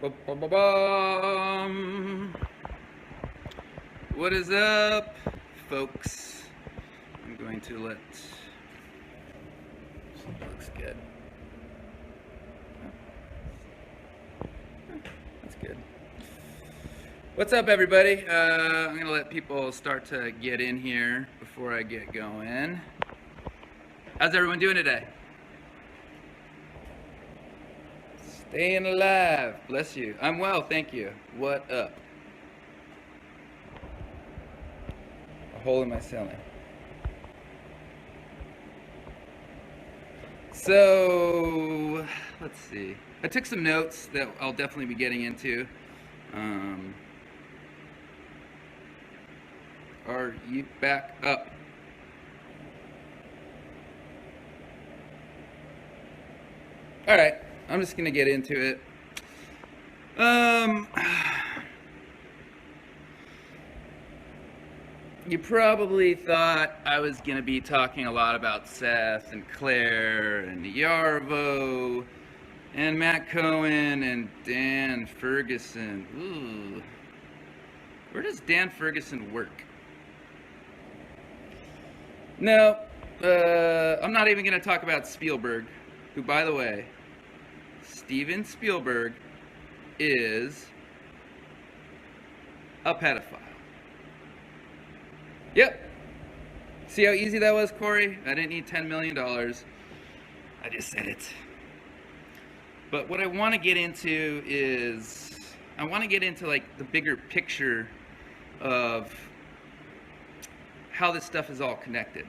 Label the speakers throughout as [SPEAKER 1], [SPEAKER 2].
[SPEAKER 1] Ba-ba-ba-bum. What is up, folks? I'm going to let. Looks good. That's good. What's up, everybody? I'm gonna let people start to get in here before I get going. How's everyone doing today? Staying alive. Bless you. I'm well, thank you. What up? A hole in my ceiling. So, let's see. I took some notes that I'll definitely be getting into. Are you back up? All right, I'm just gonna get into it. You probably thought I was gonna be talking a lot about Seth and Claire and Yarvo and Matt Cohen and Dan Ferguson. Ooh, where does Dan Ferguson work? No, I'm not even gonna talk about Spielberg, who, by the way, Steven Spielberg is a pedophile. Yep. See how easy that was, Corey? I didn't need $10 million. I just said it. But what I want to get into is, I want to get into like the bigger picture of how this stuff is all connected.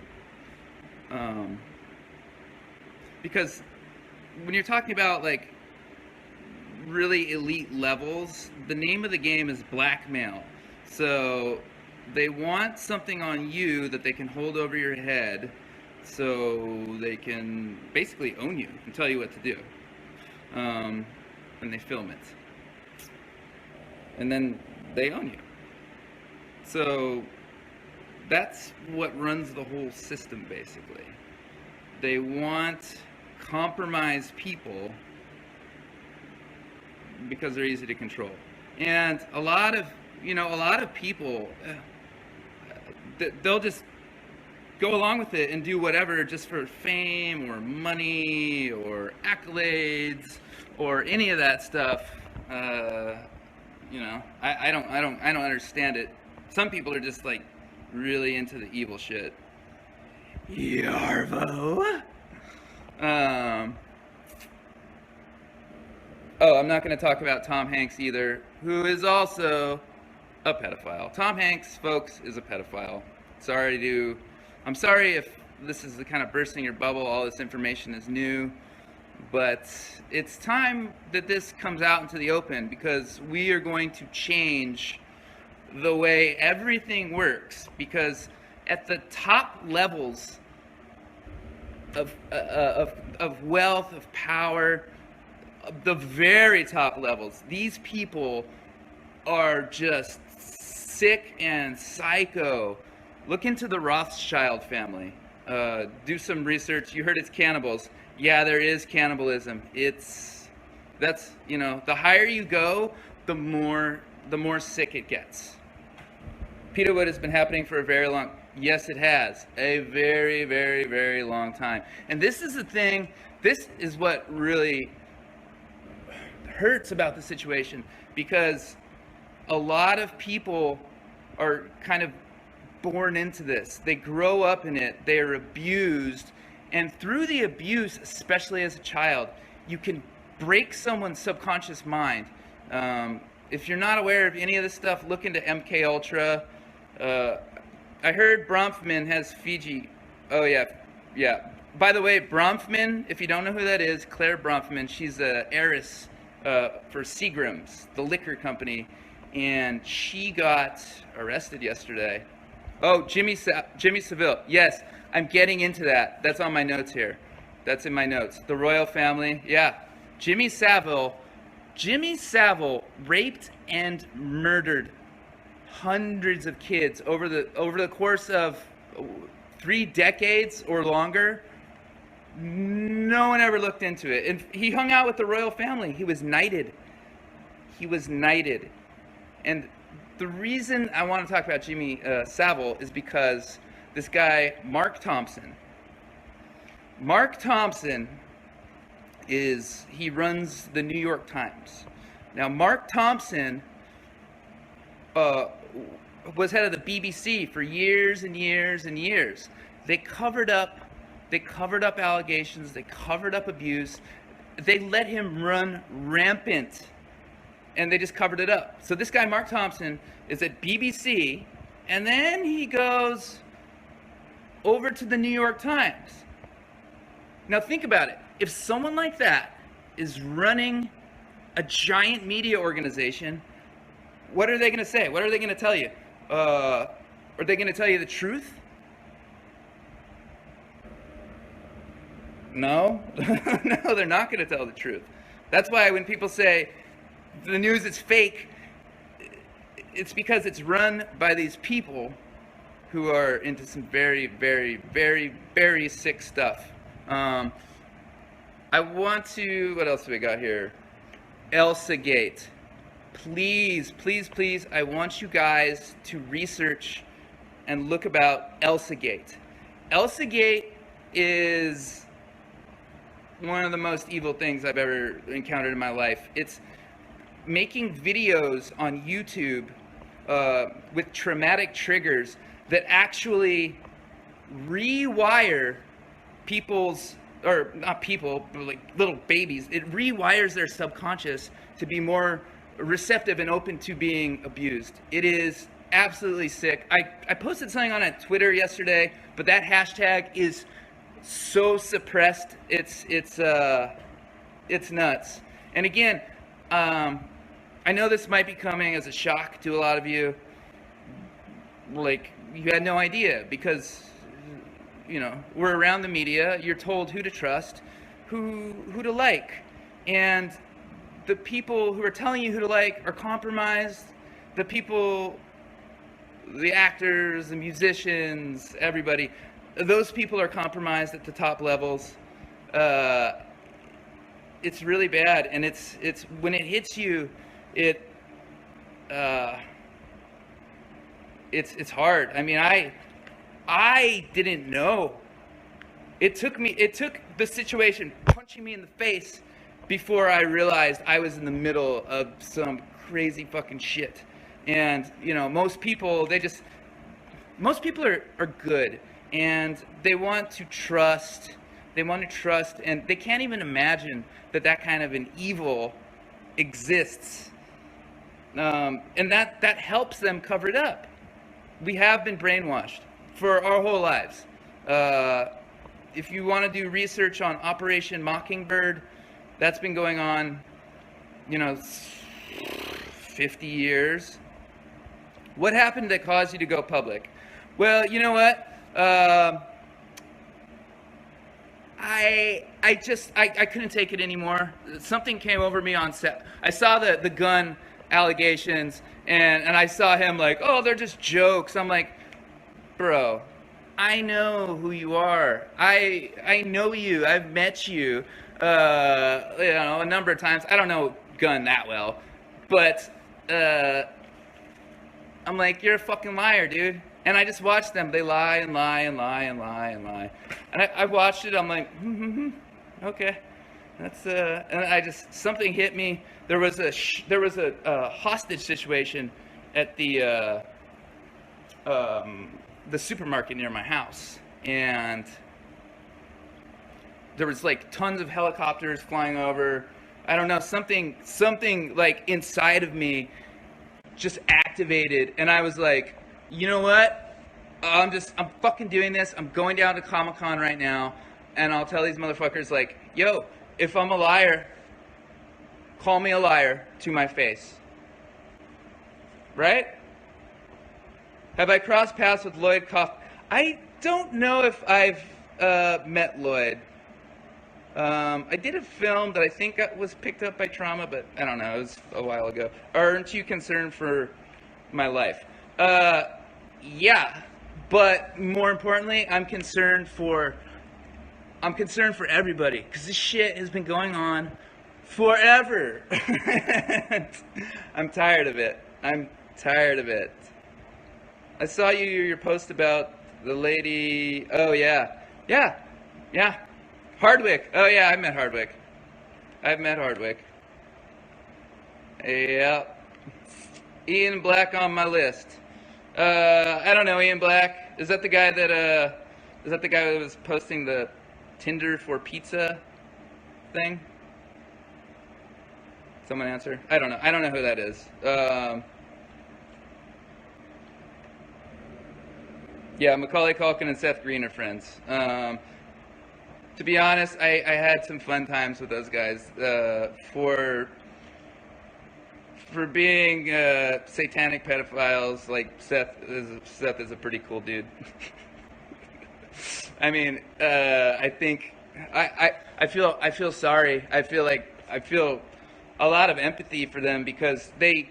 [SPEAKER 1] Because when you're talking about like really elite levels, the name of the game is blackmail. So they want something on you that they can hold over your head so they can basically own you and tell you what to do when they film it. And then they own you. So that's what runs the whole system, basically. They want compromised people because they're easy to control. And a lot of people, they'll just go along with it and do whatever just for fame or money or accolades or any of that stuff. I don't understand it. Some people are just like really into the evil shit. Yarvo. I'm not going to talk about Tom Hanks either, who is also a pedophile. Tom Hanks, folks, is a pedophile. I'm sorry if this is the kind of bursting your bubble, all this information is new, but it's time that this comes out into the open because we are going to change the way everything works, because at the top levels of wealth, of power, the very top levels, these people are just sick and psycho. Look into the Rothschild family. Do some research. You heard it's cannibals. Yeah, there is cannibalism. The higher you go, the more sick it gets. Peterwood has been happening for a very long. Yes, it has. A very, very, very long time. And this is the thing. This is what really hurts about the situation, because a lot of people are kind of born into this. They grow up in it. They are abused. And through the abuse, especially as a child, you can break someone's subconscious mind. If you're not aware of any of this stuff, look into MK Ultra. I heard Bronfman has Fiji. Oh, yeah. By the way, Bronfman, if you don't know who that is, Claire Bronfman, she's an heiress for Seagram's, the liquor company, and she got arrested yesterday. Oh, Jimmy Savile. Yes, I'm getting into that. That's on my notes here. That's in my notes. The royal family. Yeah. Jimmy Savile raped and murdered hundreds of kids over the course of 3 decades or longer. No one ever looked into it. And he hung out with the royal family. He was knighted. He was knighted. And the reason I want to talk about Jimmy Savile is because this guy, Mark Thompson, he runs the New York Times. Now, Mark Thompson was head of the BBC for years and years and years. They covered up allegations, they covered up abuse, they let him run rampant, and they just covered it up. So this guy, Mark Thompson, is at BBC, and then he goes over to the New York Times. Now think about it. If someone like that is running a giant media organization, what are they going to say? What are they going to tell you? Are they going to tell you the truth? No. No, they're not going to tell the truth. That's why when people say the news is fake, it's because it's run by these people who are into some very, very, very, very sick stuff. I want to, what else do we got here? Elsa Gate. Please, please, please, I want you guys to research and look about Elsa Gate. Elsa Gate is one of the most evil things I've ever encountered in my life. It's making videos on YouTube with traumatic triggers that actually rewire people's, or not people, but like little babies. It rewires their subconscious to be more receptive and open to being abused. It is absolutely sick. I posted something on Twitter yesterday, but that hashtag is so suppressed. It's nuts. And again, I know this might be coming as a shock to a lot of you. Like, you had no idea, because you know, we're around the media, you're told who to trust, who to like, and the people who are telling you who to like are compromised. The people, the actors, the musicians, everybody, those people are compromised at the top levels. It's really bad, and it's when it hits you, it's hard. I mean, I didn't know. It took the situation punching me in the face before I realized I was in the middle of some crazy fucking shit. And, you know, most people are good, and they want to trust, and they can't even imagine that kind of an evil exists. And that helps them cover it up. We have been brainwashed for our whole lives. If you want to do research on Operation Mockingbird, that's been going on, you know, 50 years. What happened that caused you to go public? Well, you know what? I couldn't take it anymore. Something came over me on set. I saw the gun allegations, and I saw him like, oh, they're just jokes. I'm like, bro, I know who you are. I know you. I've met you, you know, a number of times. I don't know gun that well, but I'm like, you're a fucking liar, dude. And I just watched them. They lie and lie and lie and lie and lie. And I watched it. I'm like, okay. That's and something hit me. There was a hostage situation at the supermarket near my house, and there was like tons of helicopters flying over. I don't know, something like inside of me just activated, and I was like, you know what? I'm fucking doing this. I'm going down to Comic-Con right now, and I'll tell these motherfuckers like, yo, if I'm a liar, call me a liar to my face. Right? Have I crossed paths with Lloyd Kappy? I don't know if I've met Lloyd. I did a film that I think was picked up by Trauma, but I don't know, it was a while ago. Aren't you concerned for my life? Yeah, but more importantly, I'm concerned for everybody, because this shit has been going on forever. I'm tired of it. I'm tired of it. I saw your post about the lady. Oh yeah, yeah. Hardwick. Oh yeah, I've met Hardwick. Yeah. Ian Black on my list. I don't know Ian Black. Is that the guy that was posting the Tinder for pizza thing? Someone answer. I don't know. I don't know who that is. Yeah, Macaulay Culkin and Seth Green are friends. To be honest, I had some fun times with those guys. For being satanic pedophiles, like Seth is a pretty cool dude. I mean, I think I feel sorry. I feel a lot of empathy for them because they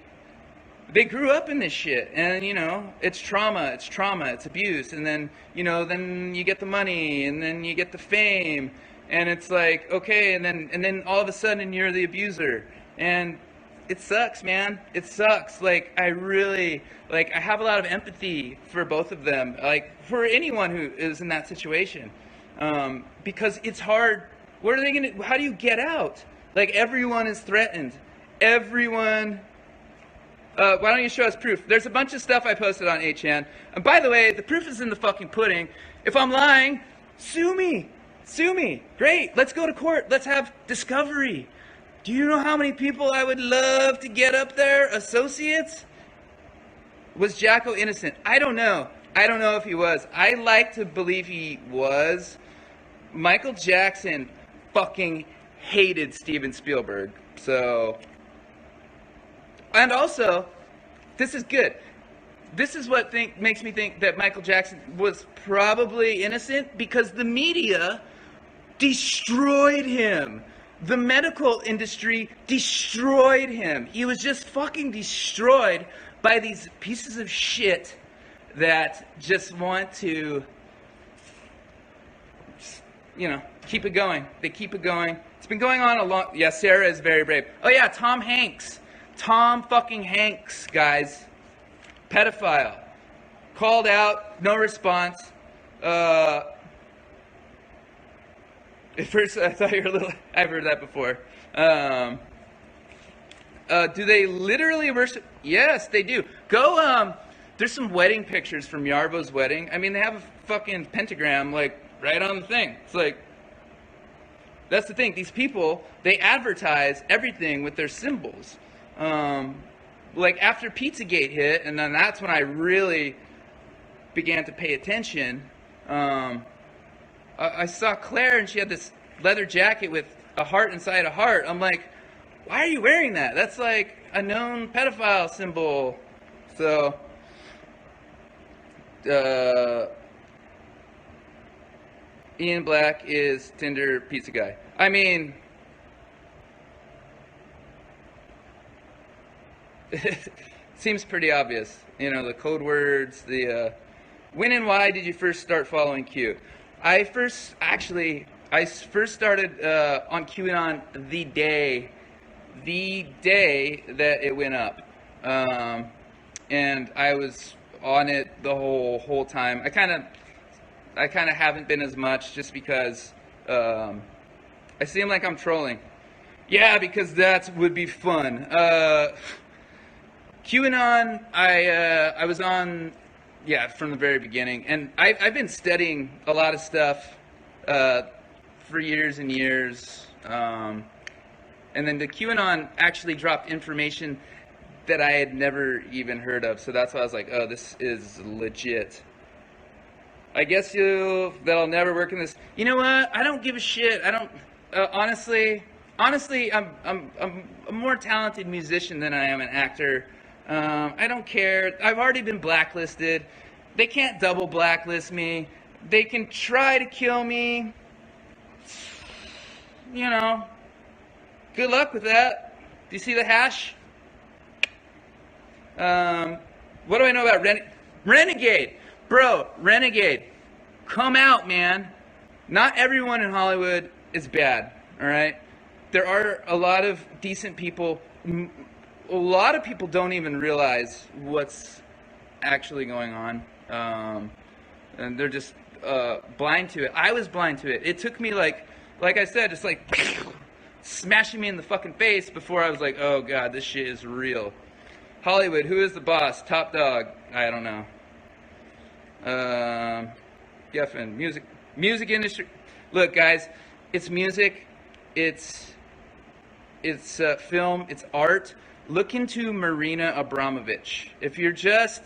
[SPEAKER 1] grew up in this shit, and it's trauma, it's abuse, and then then you get the money, and then you get the fame, and it's like okay, and then all of a sudden you're the abuser, and it sucks, man. It sucks. Like I have a lot of empathy for both of them, like for anyone who is in that situation, because it's hard. What are they gonna? How do you get out? Like everyone is threatened. Everyone. Why don't you show us proof? There's a bunch of stuff I posted on 8chan. And by the way, the proof is in the fucking pudding. If I'm lying, sue me. Sue me. Great. Let's go to court. Let's have discovery. Do you know how many people I would love to get up there? Associates? Was Jacko innocent? I don't know. I don't know if he was. I like to believe he was. Michael Jackson fucking hated Steven Spielberg. So... And also, this is good. This is what makes me think that Michael Jackson was probably innocent because the media destroyed him. The medical industry destroyed him. He was just fucking destroyed by these pieces of shit that just want to, keep it going. They keep it going. It's been going on a long... Yeah, Sarah is very brave. Oh yeah, Tom Hanks. Tom fucking Hanks, guys. Pedophile. Called out, no response. At first, I thought you were a little... I've heard that before. Do they literally worship? Yes, they do. Go, there's some wedding pictures from Yarbo's wedding. I mean, they have a fucking pentagram, like, right on the thing. It's like... That's the thing. These people, they advertise everything with their symbols. Like after Pizzagate hit, and then that's when I really began to pay attention. I saw Claire, and she had this leather jacket with a heart inside a heart. I'm like, why are you wearing that? That's like a known pedophile symbol. So, Ian Black is Tinder pizza guy. I mean... Seems pretty obvious, the code words, the when and why did you first start following Q? I first started on QAnon the day that it went up, and I was on it the whole time. I kind of haven't been as much just because I seem like I'm trolling. Yeah, because that would be fun. QAnon, I was on, from the very beginning, and I've been studying a lot of stuff for years and years, and then the QAnon actually dropped information that I had never even heard of, so that's why I was like, oh, this is legit. I guess that'll never work in this. You know what? I don't give a shit. I don't, honestly, I'm a more talented musician than I am an actor. I don't care. I've already been blacklisted. They can't double blacklist me. They can try to kill me. Good luck with that. Do you see the hash? What do I know about Renegade? Bro, Renegade. Come out, man. Not everyone in Hollywood is bad, all right? there are a lot of decent people. A lot of people don't even realize what's actually going on, and they're just blind to it. I was blind to it. It took me like I said, just like smashing me in the fucking face before I was like, oh god, this shit is real. Hollywood, who is the boss? Top dog? I don't know. Geffen, music industry. Look, guys, it's music, it's film, it's art. Look into Marina Abramovich. If you're just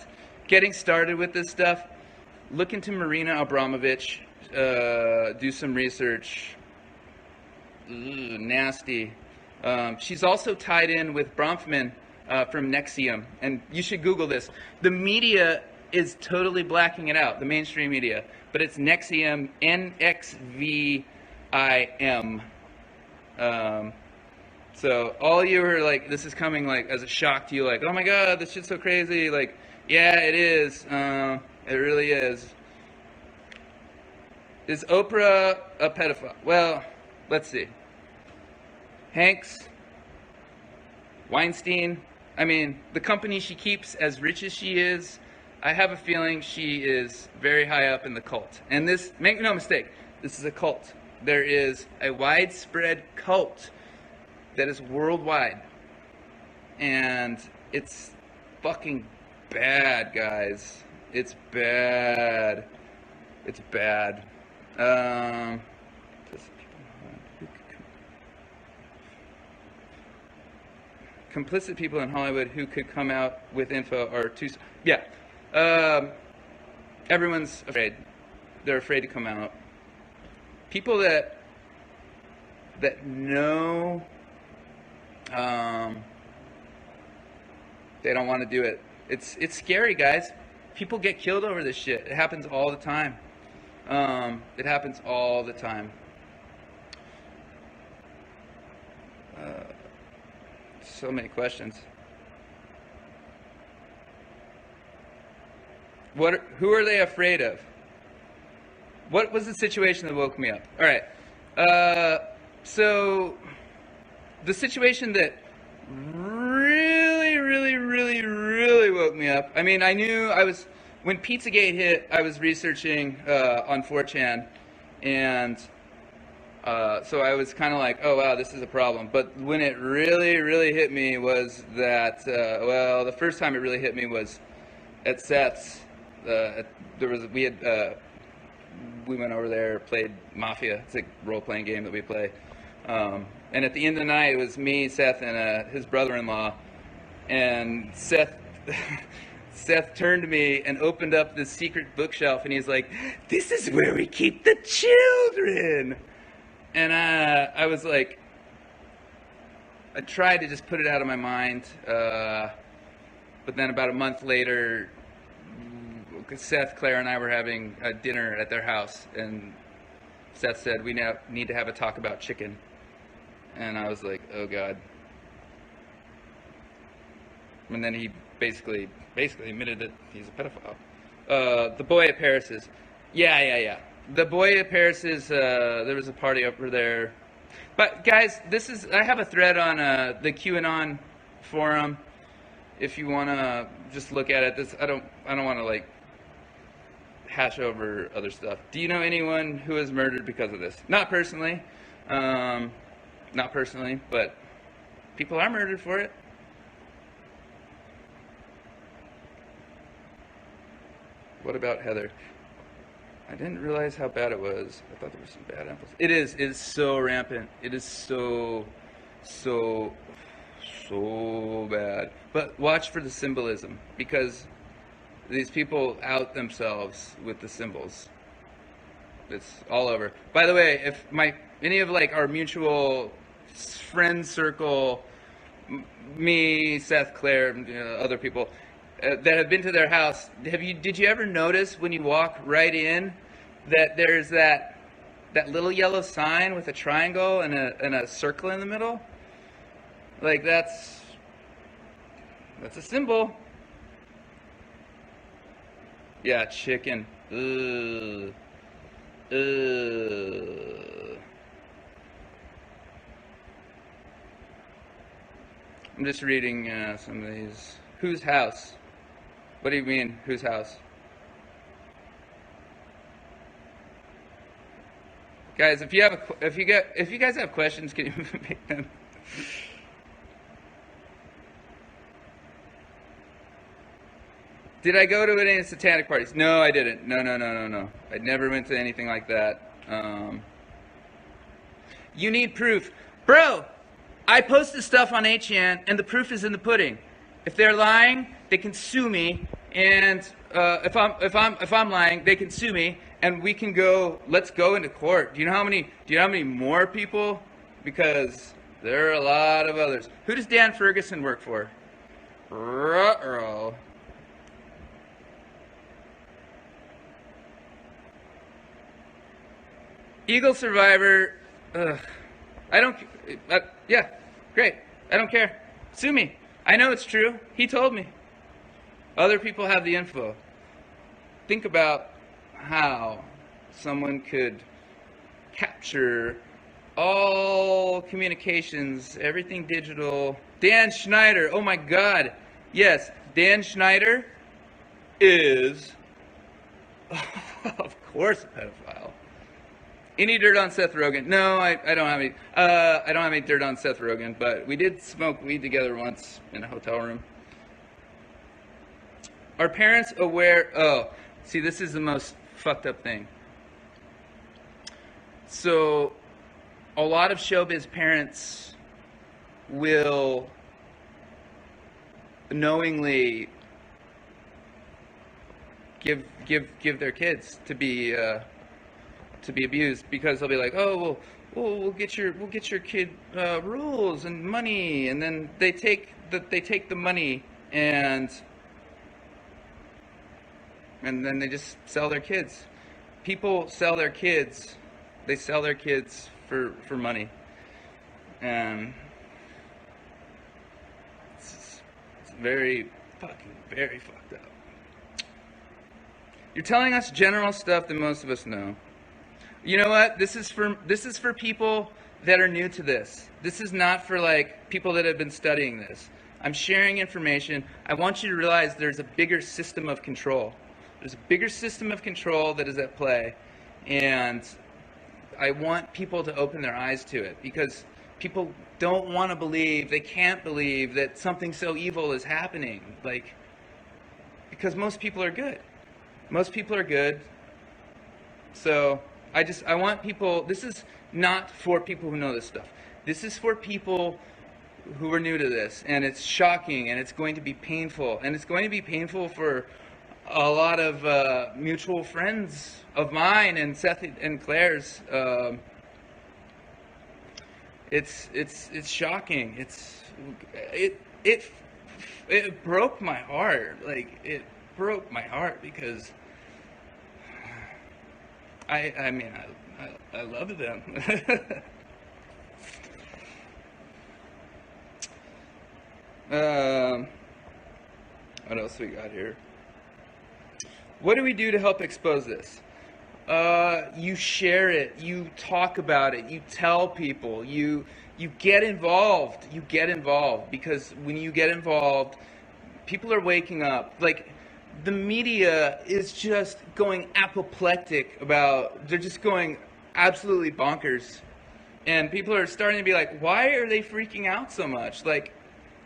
[SPEAKER 1] getting started with this stuff, look into Marina Abramovich. Do some research. Ooh, nasty. She's also tied in with Bronfman from Nexium, and you should Google this. The media is totally blacking it out, the mainstream media, but it's Nexium, N-X-V-I-M. So all you are like, this is coming like as a shock to you, like, oh my god, this shit's so crazy. Like, yeah, it is. It really is. Is Oprah a pedophile? Well, let's see. Hanks, Weinstein. I mean, the company she keeps, as rich as she is, I have a feeling she is very high up in the cult. And this, make no mistake, this is a cult. There is a widespread cult that is worldwide. And it's fucking bad, guys. It's bad. It's bad. Complicit people in Hollywood who could come out with info are too... Yeah. Everyone's afraid. They're afraid to come out. People that know they don't want to do it. It's scary, guys. People get killed over this shit. It happens all the time. It happens all the time. So many questions. Who are they afraid of? What was the situation that woke me up? All right. So the situation that really woke me up. I mean, I knew when Pizzagate hit, I was researching on 4chan, and so I was kind of like, oh wow, this is a problem. But when it really hit me was that, well, the first time it really hit me was at Seth's. We went over there, played Mafia. It's a role-playing game that we play. And at the end of the night, it was me, Seth, and his brother-in-law. And Seth turned to me and opened up this secret bookshelf, and he's like, "This is where we keep the children." And I was like, I tried to just put it out of my mind. But then about a month later, Seth, Claire, and I were having a dinner at their house, and Seth said, we now need to have a talk about chicken. And I was like, oh god. And then he basically admitted that he's a pedophile. The boy at Paris's. Yeah. The boy at Paris's, there was a party over there. But guys, I have a thread on the QAnon forum. If you want to just look at it, I don't want to like hash over other stuff. Do you know anyone who was murdered because of this? Not personally, but people are murdered for it. What about Heather? I didn't realize how bad it was. I thought there was some bad apples. It is so rampant. It is so bad. But watch for the symbolism, because these people out themselves with the symbols. It's all over. By the way, if any of like our mutual friend circle, me, Seth, Claire, other people that have been to their house, did you ever notice when you walk right in that there's that little yellow sign with a triangle and a circle in the middle? Like that's a symbol. Yeah, chicken. Ugh. I'm just reading some of these. Whose house? What do you mean, whose house? Guys, if you guys have questions, can you make them? Did I go to any satanic parties? No, I didn't. No. I never went to anything like that. You need proof. Bro, I posted stuff on HN and the proof is in the pudding. If they're lying, they can sue me, and if I'm lying, they can sue me, and we can go. Let's go into court. Do you know how many more people? Because there are a lot of others. Who does Dan Ferguson work for? Ruh-roh. Eagle Survivor. I don't. Yeah, great. I don't care. Sue me. I know it's true. He told me. Other people have the info. Think about how someone could capture all communications, everything digital. Dan Schneider. Oh my God. Yes, Dan Schneider is, of course, a pedophile. Any dirt on Seth Rogen? No, I don't have any. I don't have any dirt on Seth Rogen, but we did smoke weed together once in a hotel room. Are parents aware? Oh, see, this is the most fucked up thing. So, a lot of showbiz parents will knowingly give their kids to be abused, because they'll be like, oh, well, we'll get your kid rules and money, and then they take the money and then they just sell their kids. People sell their kids. They sell their kids for money, and it's very fucked up. You're telling us general stuff that most of us know. You know what? This is for people that are new to this. This is not for like people that have been studying this. I'm sharing information. I want you to realize there's a bigger system of control. There's a bigger system of control that is at play, and I want people to open their eyes to it, because people don't want to believe, they can't believe that something so evil is happening. Like, because most people are good. Most people are good. So I want people, this is not for people who know this stuff. This is for people who are new to this, and it's shocking, and it's going to be painful, and it's going to be painful for a lot of mutual friends of mine and Seth and Claire's. It's shocking. It broke my heart. Like, it broke my heart, because I mean, I love them. What else we got here? What do we do to help expose this? You share it, you talk about it, you tell people, you get involved. You get involved, because when you get involved, people are waking up. Like, the media is just going apoplectic about, they're just going absolutely bonkers. And people are starting to be like, why are they freaking out so much? Like,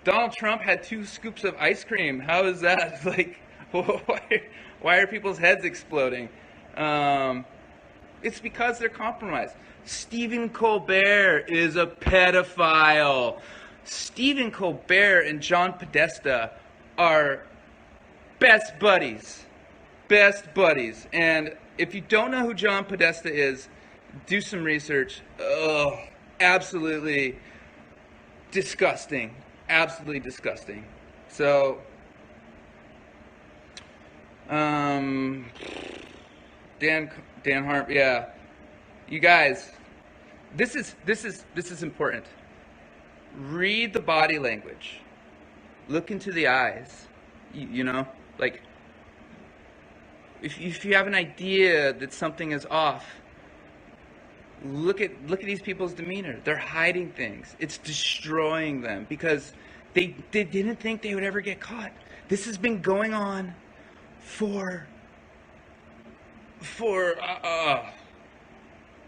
[SPEAKER 1] Donald Trump had 2 scoops of ice cream. How is that? Like, why are people's heads exploding? It's because they're compromised. Stephen Colbert is a pedophile. Stephen Colbert and John Podesta are best buddies. Best buddies. And if you don't know who John Podesta is, do some research. Oh, absolutely disgusting. Absolutely disgusting. So, Dan Harp, yeah. You guys, this is important. Read the body language. Look into the eyes. You know, like, if you have an idea that something is off, look at these people's demeanor. They're hiding things. It's destroying them, because They didn't think they would ever get caught. This has been going on for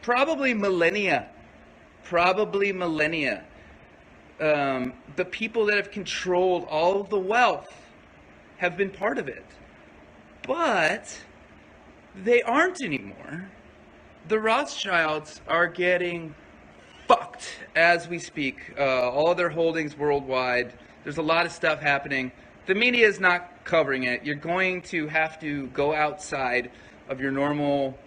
[SPEAKER 1] probably millennia. Probably millennia. The people that have controlled all of the wealth have been part of it. But they aren't anymore. The Rothschilds are getting fucked as we speak. All their holdings worldwide. There's a lot of stuff happening. The media is not covering it. You're going to have to go outside of your normal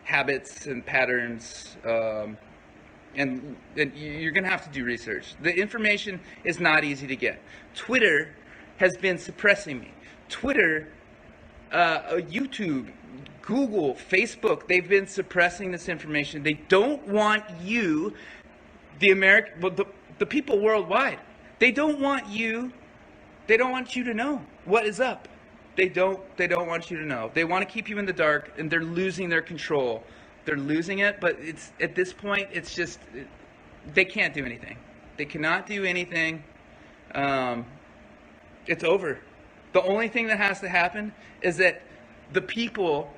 [SPEAKER 1] habits and patterns, and you're going to have to do research. The information is not easy to get. Twitter has been suppressing me. Twitter, YouTube, Google, Facebook, they've been suppressing this information. They don't want you, the people worldwide, they don't want you to know what is up. They don't want you to know. They want to keep you in the dark, and they're losing their control. They're losing it, but it's at this point, it's just, they can't do anything. They cannot do anything. It's over. The only thing that has to happen is that the people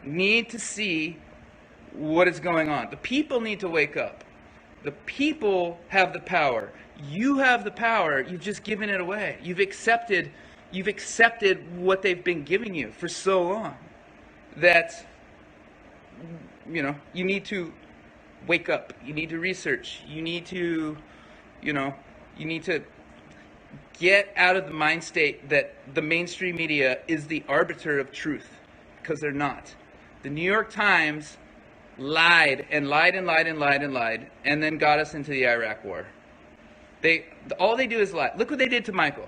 [SPEAKER 1] need to see what is going on. The people need to wake up. The people have the power. You have the power. You've just given it away. You've accepted what they've been giving you for so long that, you know, you need to wake up. You need to research. You need to get out of the mind state that the mainstream media is the arbiter of truth, because they're not. The New York Times lied and lied and lied and lied and lied, and then got us into the Iraq War. All they do is lie. Look what they did to Michael.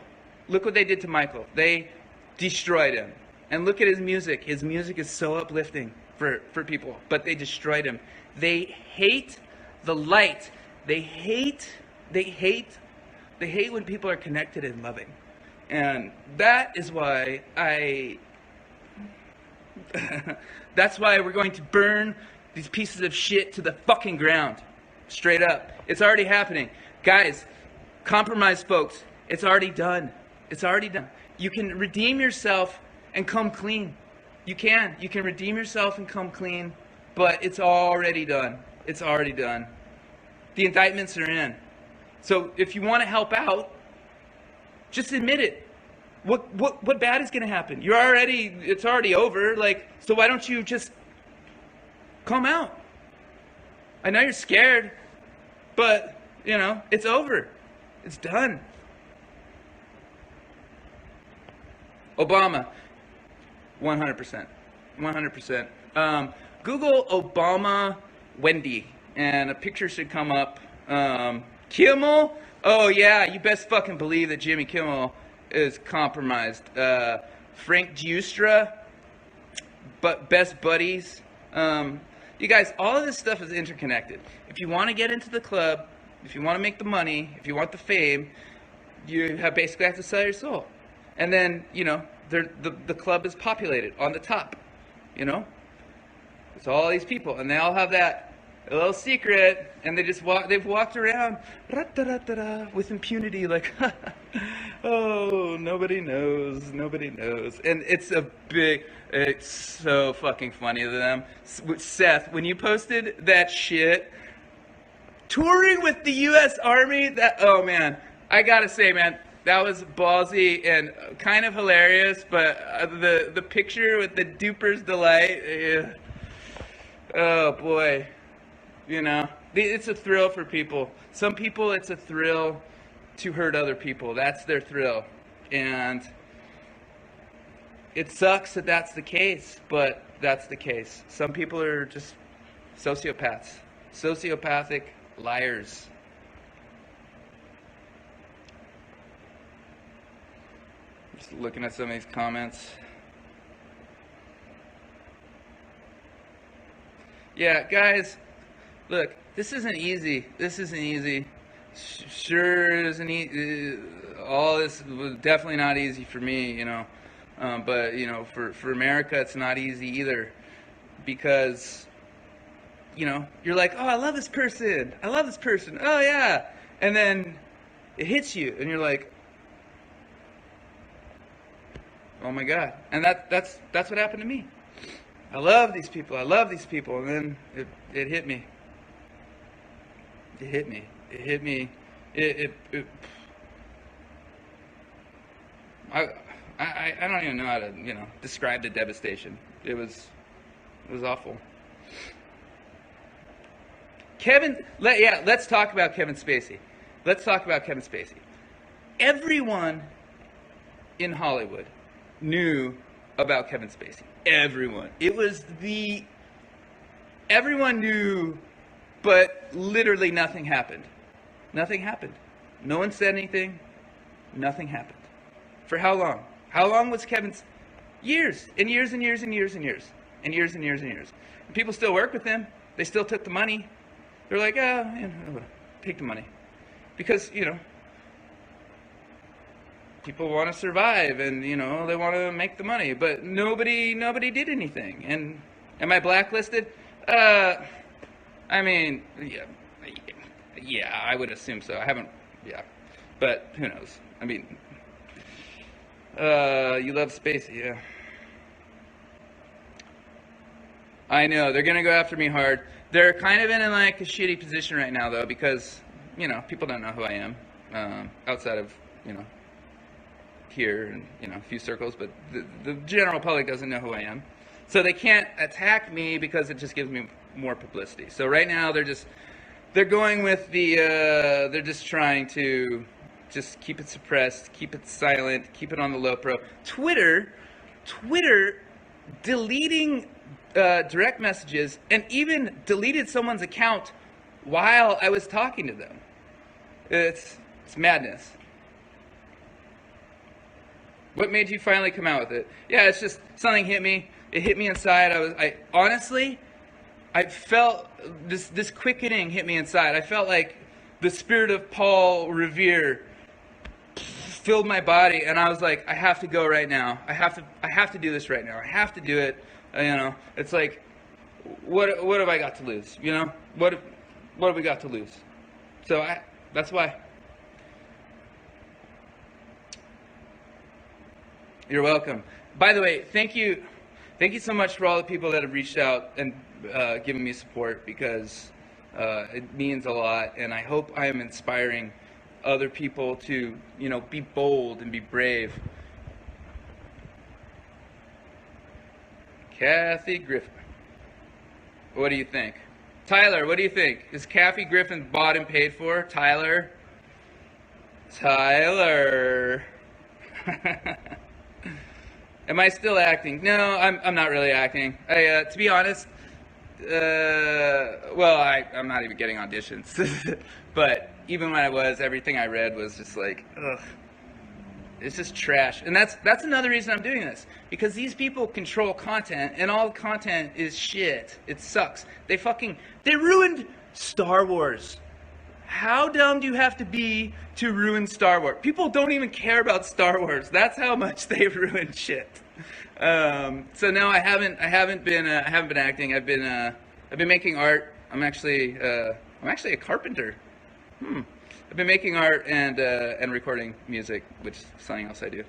[SPEAKER 1] Look what they did to Michael. They destroyed him. And look at his music. His music is so uplifting for people, but they destroyed him. They hate the light. They hate when people are connected and loving. And that is why that's why we're going to burn these pieces of shit to the fucking ground. Straight up. It's already happening. Guys, compromise folks, it's already done. It's already done. You can redeem yourself and come clean. You can redeem yourself and come clean, but it's already done. It's already done. The indictments are in. So if you want to help out, just admit it. What bad is going to happen? It's already over. Like, so why don't you just come out? I know you're scared, but you know, it's over. It's done. Obama, 100%. 100%. Google Obama Wendy, and a picture should come up. Kimmel? Oh yeah, you best fucking believe that Jimmy Kimmel is compromised. Frank Giustra, but best buddies. You guys, all of this stuff is interconnected. If you want to get into the club, if you want to make the money, if you want the fame, you basically have to sell your soul. And then, you know, the club is populated on the top, you know? It's all these people, and they all have that little secret, and they've walked around with impunity, like, oh, nobody knows. And it's so fucking funny to them. Seth, when you posted that shit, touring with the U.S. Army, oh man, I gotta say, man, that was ballsy and kind of hilarious, but the picture with the duper's delight, oh boy, you know, it's a thrill for people. Some people, it's a thrill to hurt other people. That's their thrill. And it sucks that that's the case, but that's the case. Some people are just sociopaths, sociopathic liars. Just looking at some of these comments. Yeah, guys, look, this isn't easy. Sure isn't easy. All this was definitely not easy for me, you know. But, you know, for America, it's not easy either. Because, you know, you're like, oh, I love this person. Oh, yeah. And then it hits you, and you're like, Oh my God. And that's what happened to me. I love these people. I love these people. And then it hit me. It hit me. It hit me. I don't even know how to, describe the devastation. It was awful. Let's talk about Kevin Spacey. Let's talk about Kevin Spacey. Everyone in Hollywood knew about Kevin Spacey. Everyone. Everyone knew, but literally nothing happened. Nothing happened. No one said anything. Nothing happened. For how long? How long was Kevin's? Years and years and years and years and years and years and years and years. And people still work with him. They still took the money. They're like, take the money. Because, people want to survive and, they want to make the money. But nobody did anything. And am I blacklisted? I mean, yeah, I would assume so. I haven't, but who knows? I mean, you love Spacey, yeah. I know, they're gonna go after me hard. They're kind of in like a shitty position right now though, because, people don't know who I am, outside of, here and, a few circles, but the general public doesn't know who I am. So they can't attack me because it just gives me more publicity. So right now they're going with they're just trying to just keep it suppressed, keep it silent, keep it on the low pro. Twitter deleting direct messages and even deleted someone's account while I was talking to them. It's madness. What made you finally come out with it? Yeah, it's just something hit me. It hit me inside. I honestly felt this quickening hit me inside. I felt like the spirit of Paul Revere filled my body, and I was like, I have to go right now. I have to do this right now. I have to do it. It's like, what have I got to lose? What have we got to lose? So that's why. You're welcome. By the way, thank you so much for all the people that have reached out and given me support, because it means a lot, and I hope I am inspiring other people to, be bold and be brave. Kathy Griffin. What do you think? Tyler, what do you think? Is Kathy Griffin bought and paid for? Tyler? Am I still acting? No, I'm not really acting. To be honest, I'm not even getting auditions. But even when I was, everything I read was just like, ugh. It's just trash. And that's another reason I'm doing this. Because these people control content, and all the content is shit. It sucks. They ruined Star Wars. How dumb do you have to be to ruin Star Wars? People don't even care about Star Wars. That's how much they've ruined shit. So no, I haven't been acting. I've been making art. I'm actually a carpenter. I've been making art and recording music, which is something else I do.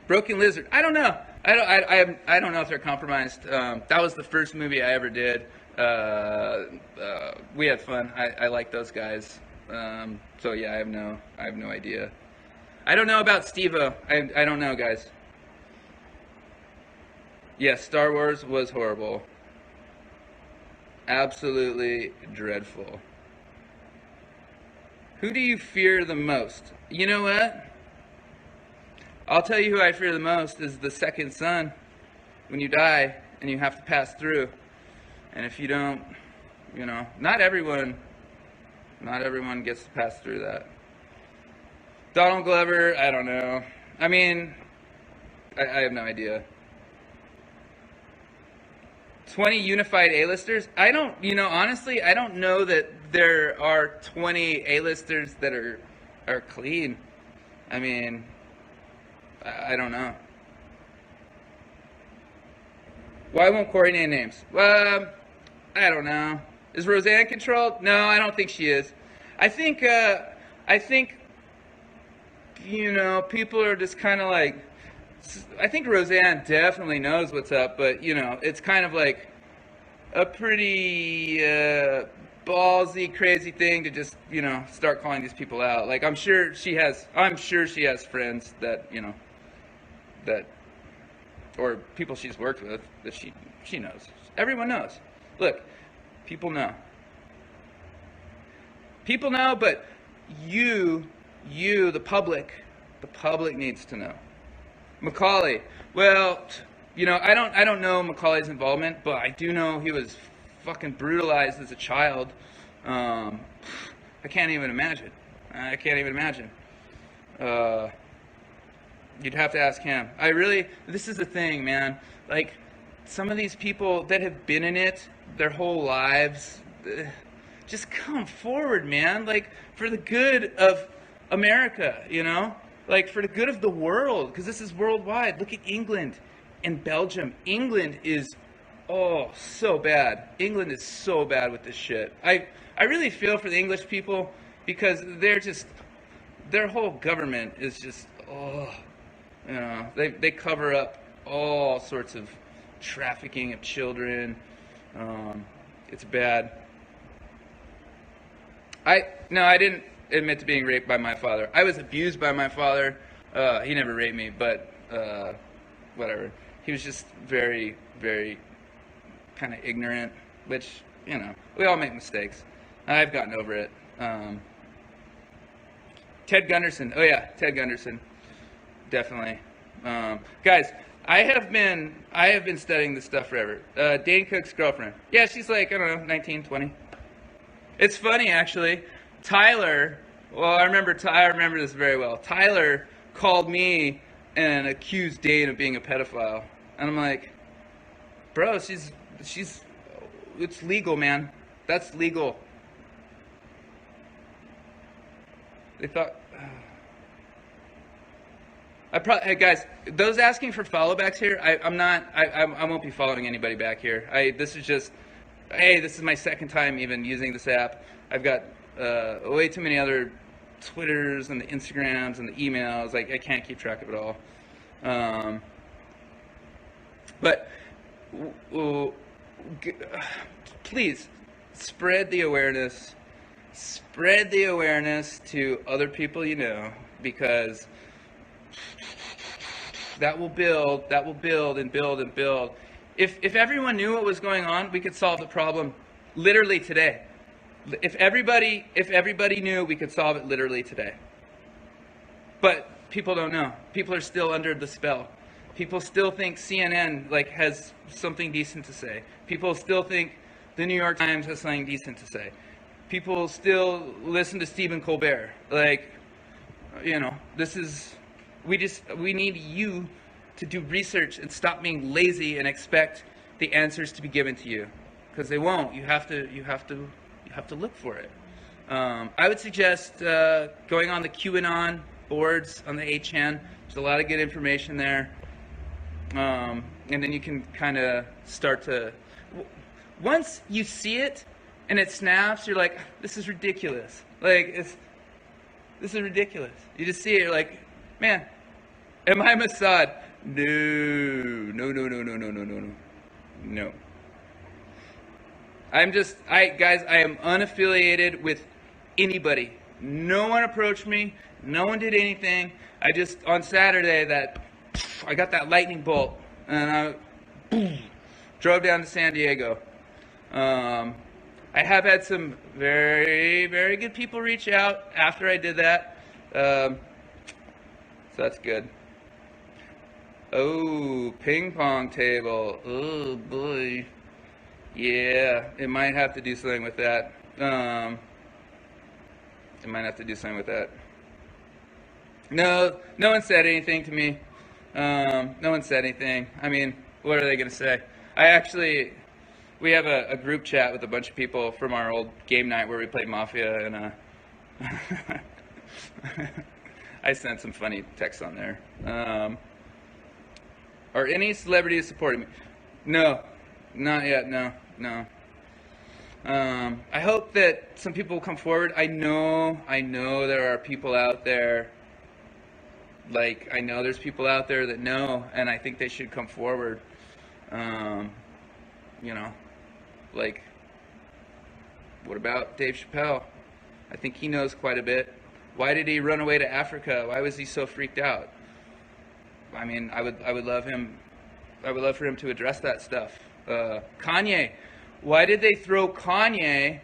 [SPEAKER 1] Broken Lizard. I don't know. I don't know if they're compromised. That was the first movie I ever did. We had fun. I like those guys. So yeah, I have no idea. I don't know about Steve-O. I don't know, guys. Yes, Star Wars was horrible. Absolutely dreadful. Who do you fear the most? You know what? I'll tell you who I fear the most is the second son. When you die and you have to pass through. And if you don't, not everyone gets to pass through that. Donald Glover, I don't know. I mean, I have no idea. 20 unified A-listers? Honestly, I don't know that there are 20 A-listers that are clean. I mean, I don't know. Why won't Corey name names? I don't know. Is Roseanne controlled? No, I don't think she is. I think you know, people are just kind of like, I think Roseanne definitely knows what's up, but, you know, it's kind of like a pretty ballsy, crazy thing to just, you know, start calling these people out. Like, I'm sure she has friends that, you know, that, or people she's worked with that she knows. Everyone knows. Look, people know. People know, but you, the public needs to know. Macaulay, well, you know, I don't know Macaulay's involvement, but I do know he was fucking brutalized as a child. I can't even imagine. You'd have to ask him. This is the thing, man. Like, some of these people that have been in it their whole lives, just come forward, man. Like, for the good of America, you know? Like, for the good of the world, because this is worldwide. Look at England and Belgium. England is, oh, so bad. England is so bad with this shit. I really feel for the English people, because their whole government is just, oh, you know, they cover up all sorts of trafficking of children. It's bad. I didn't admit to being raped by my father. I was abused by my father. He never raped me, but whatever. He was just very, very kind of ignorant, which, you know, we all make mistakes. I've gotten over it. Ted Gunderson. Oh yeah, Ted Gunderson. Definitely. Guys, I have been studying this stuff forever. Dane Cook's girlfriend. Yeah, she's like, I don't know, 19, 20. It's funny, actually. Tyler, well, I remember this very well. Tyler called me and accused Dane of being a pedophile. And I'm like, bro, it's legal, man. That's legal. They thought, hey guys, those asking for follow backs here, I won't be following anybody back here. This is my second time even using this app. I've got way too many other Twitters and the Instagrams and the emails. Like, I can't keep track of it all. But please spread the awareness. Spread the awareness to other people you know, because that will build and build and build. If everyone knew what was going on, we could solve the problem literally today. If everybody knew, we could solve it literally today. But people don't know. People are still under the spell. People still think CNN like has something decent to say. People still think the New York Times has something decent to say. People still listen to Stephen Colbert. Like, you know, we need you to do research and stop being lazy and expect the answers to be given to you, because they won't. You have to look for it. I would suggest going on the QAnon boards on the 8chan. There's a lot of good information there, and then you can kind of start to. Once you see it and it snaps, you're like, this is ridiculous. Like, this is ridiculous. You just see it, you're like, man, am I Mossad? No. Guys, I am unaffiliated with anybody. No one approached me. No one did anything. On Saturday, I got that lightning bolt, and I drove down to San Diego. I have had some very, very good people reach out after I did that. So that's good. Oh, ping pong table. Oh, boy. Yeah, it might have to do something with that. No one said anything to me. No one said anything. I mean, what are they going to say? We have a group chat with a bunch of people from our old game night where we played Mafia, and I sent some funny texts on there. Are any celebrities supporting me? No, not yet, no. I hope that some people will come forward. I know there are people out there Like, I know there's people out there that know, and I think they should come forward. Um, you know, like, what about Dave Chappelle? I think he knows quite a bit. Why did he run away to Africa? Why was he so freaked out? I mean, I would love him. I would love for him to address that stuff. Kanye, why did they throw Kanye?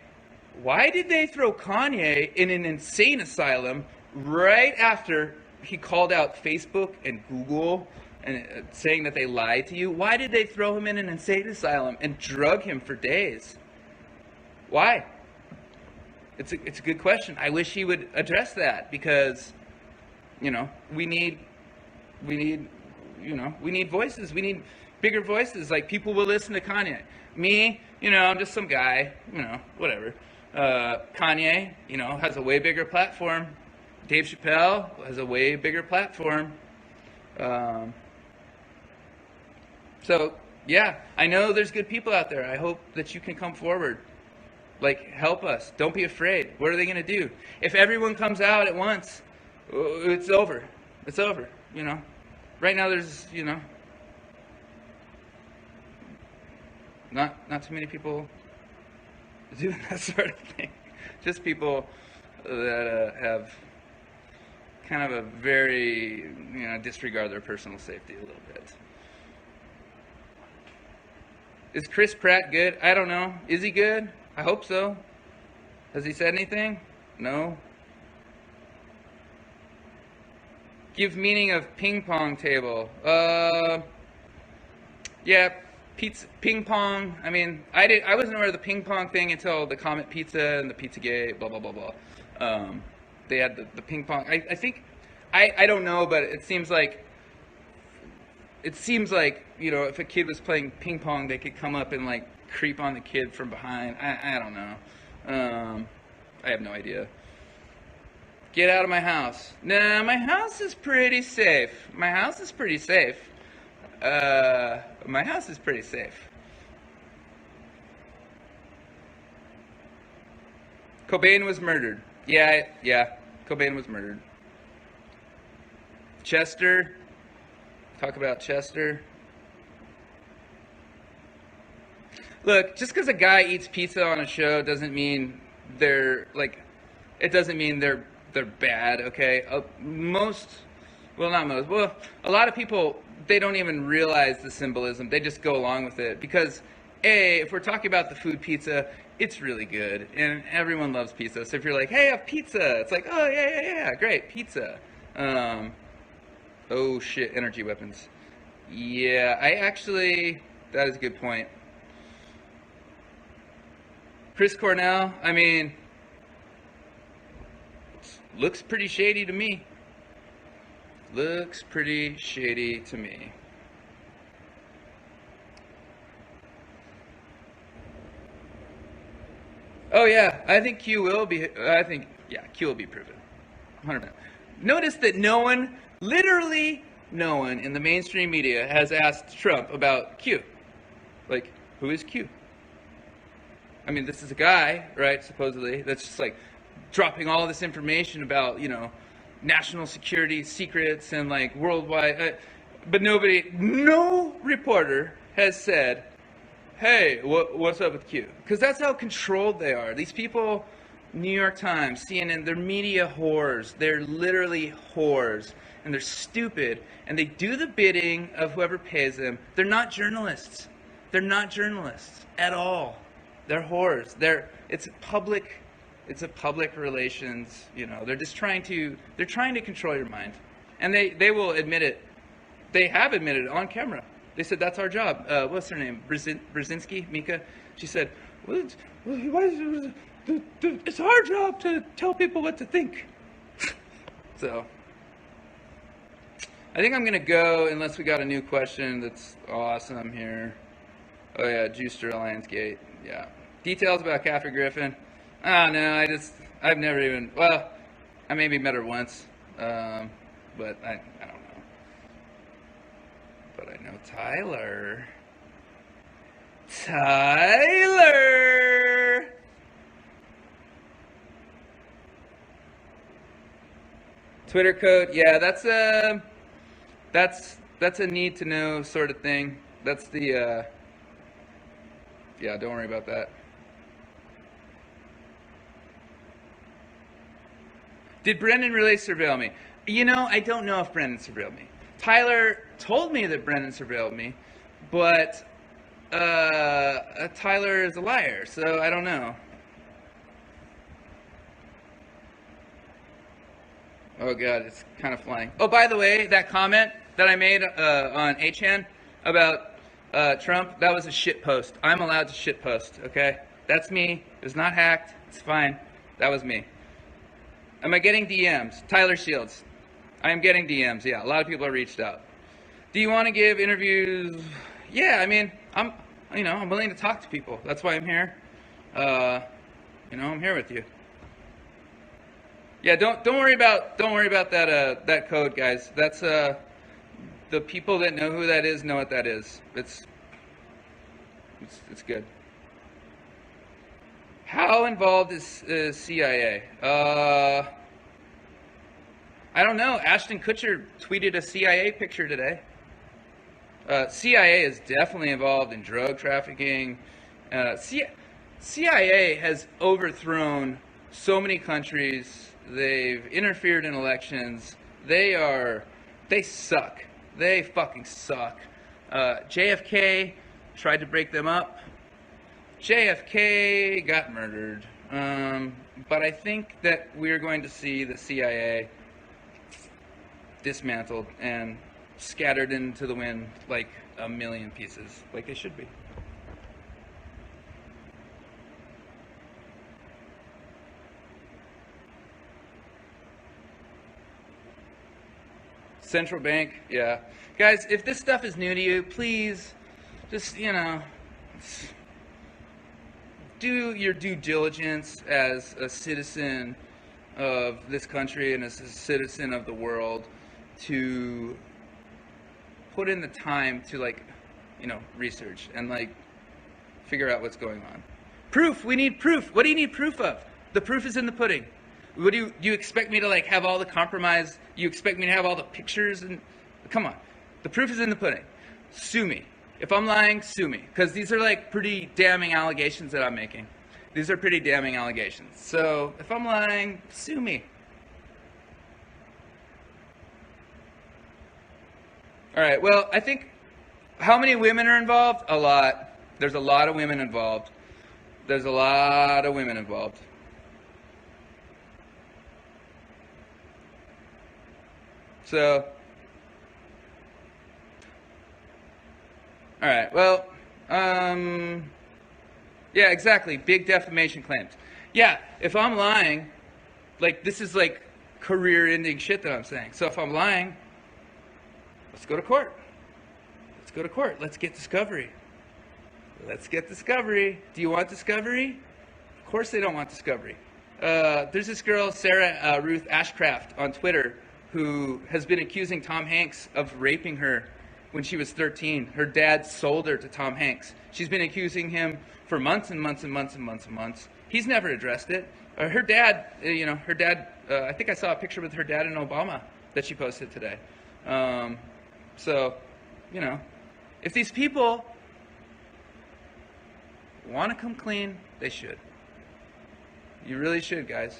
[SPEAKER 1] Why did they throw Kanye in an insane asylum right after he called out Facebook and Google and saying that they lied to you? Why did they throw him in an insane asylum and drug him for days? Why? It's a good question. I wish he would address that, because, you know, we need voices. We need bigger voices. Like, people will listen to Kanye. Me, you know, I'm just some guy, you know, whatever. Kanye, you know, has a way bigger platform. Dave Chappelle has a way bigger platform. So, yeah, I know there's good people out there. I hope that you can come forward. Like, help us. Don't be afraid. What are they going to do? If everyone comes out at once, it's over. It's over, you know. Right now there's, you know, not too many people doing that sort of thing. Just people that have kind of a very, you know, disregard their personal safety a little bit. Is Chris Pratt good? I don't know. Is he good? I hope so. Has he said anything? No. Give meaning of ping pong table. Yeah, pizza, ping pong. I mean, I wasn't aware of the ping pong thing until the Comet Pizza and the Pizzagate, blah blah blah blah. They had the ping pong. I think, I don't know, but it seems like, you know, if a kid was playing ping pong, they could come up and like creep on the kid from behind. I don't know. I have no idea. Get out of my house. Nah, my house is pretty safe. My house is pretty safe. My house is pretty safe. Cobain was murdered. Yeah. Cobain was murdered. Chester. Talk about Chester. Look, just because a guy eats pizza on a show doesn't mean they're like. It doesn't mean they're bad. Okay. Well, a lot of people, they don't even realize the symbolism. They just go along with it because, if we're talking about the food pizza, it's really good and everyone loves pizza. So if you're like, hey, I have pizza, it's like, oh yeah, great pizza. Oh shit, energy weapons. Yeah, that is a good point. Chris Cornell, I mean, looks pretty shady to me. Looks pretty shady to me. Oh yeah, I think Q will be. Q will be proven. 100%. Notice that literally no one in the mainstream media has asked Trump about Q. Like, who is Q? I mean, this is a guy, right, supposedly, that's just like dropping all this information about, you know, national security secrets and like worldwide. But no reporter has said, hey, what's up with Q? Because that's how controlled they are. These people, New York Times, CNN, they're media whores. They're literally whores. And they're stupid. And they do the bidding of whoever pays them. They're not journalists. They're not journalists at all. They're whores. It's a public relations, you know. They're trying to control your mind. And they will admit it. They have admitted it on camera. They said, that's our job. What's her name? Brzezinski? Mika? She said, it's our job to tell people what to think. So, I think I'm going to go, unless we got a new question that's awesome here. Oh yeah, Juicer Lionsgate. Yeah. Details about Kathy Griffin. Oh no, I've never even, well, I maybe met her once. But I don't know. But I know Tyler. Twitter code, yeah, that's a need to know sort of thing. That's the yeah, don't worry about that. Did Brendan really surveil me? You know, I don't know if Brendan surveilled me. Tyler told me that Brendan surveilled me, but Tyler is a liar, so I don't know. Oh god, it's kind of flying. Oh, by the way, that comment that I made on 8chan about Trump, that was a shit post. I'm allowed to shit post, okay? That's me. It was not hacked. It's fine. That was me. Am I getting DMs? Tyler Shields. I am getting DMs, yeah. A lot of people have reached out. Do you want to give interviews? Yeah, I mean, I'm willing to talk to people. That's why I'm here. I'm here with you. Yeah, don't worry about that code, guys. That's the people that know who that is know what that is. It's good. How involved is CIA? I don't know. Ashton Kutcher tweeted a CIA picture today. CIA is definitely involved in drug trafficking. CIA has overthrown so many countries. They've interfered in elections. They suck. They fucking suck. JFK tried to break them up. JFK got murdered. But I think that we're going to see the CIA dismantled and scattered into the wind like a million pieces, like they should be. Central bank, yeah. Guys, if this stuff is new to you, please just, do your due diligence as a citizen of this country and as a citizen of the world to put in the time to research and figure out what's going on. Proof, we need proof. What do you need proof of? The proof is in the pudding. What do you expect me to have all the compromise? You expect me to have all the pictures? And come on, the proof is in the pudding. Sue me. If I'm lying, sue me, because these are pretty damning allegations that I'm making. These are pretty damning allegations. So if I'm lying, sue me. All right. Well, I think how many women are involved? A lot. There's a lot of women involved. There's a lot of women involved. So, all right, well, yeah, exactly, big defamation claims. Yeah, if I'm lying, this is career-ending shit that I'm saying. So if I'm lying, let's go to court. Let's go to court. Let's get discovery. Let's get discovery. Do you want discovery? Of course they don't want discovery. There's this girl, Sarah Ruth Ashcraft, on Twitter, who has been accusing Tom Hanks of raping her when she was 13. Her dad sold her to Tom Hanks. She's been accusing him for months and months and months and months and months. He's never addressed it. Her dad, I think I saw a picture with her dad and Obama that she posted today. So, if these people want to come clean, they should. You really should, guys.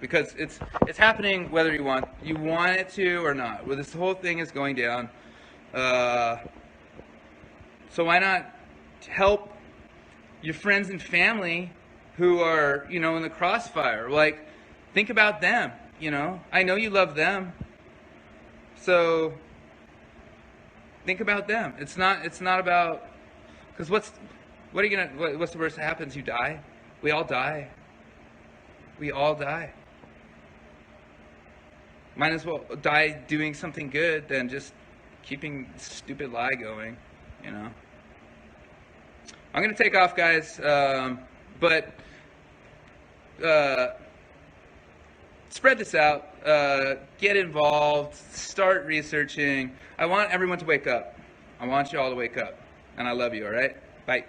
[SPEAKER 1] Because it's happening whether you want it to or not. Well, this whole thing is going down. So why not help your friends and family who are, in the crossfire? Think about them, I know you love them. So think about them. It's not about, because what's the worst that happens? You die. We all die. We all die. Might as well die doing something good than just keeping the stupid lie going, I'm going to take off, guys, but spread this out, get involved, start researching. I want everyone to wake up. I want you all to wake up, and I love you, all right? Bye.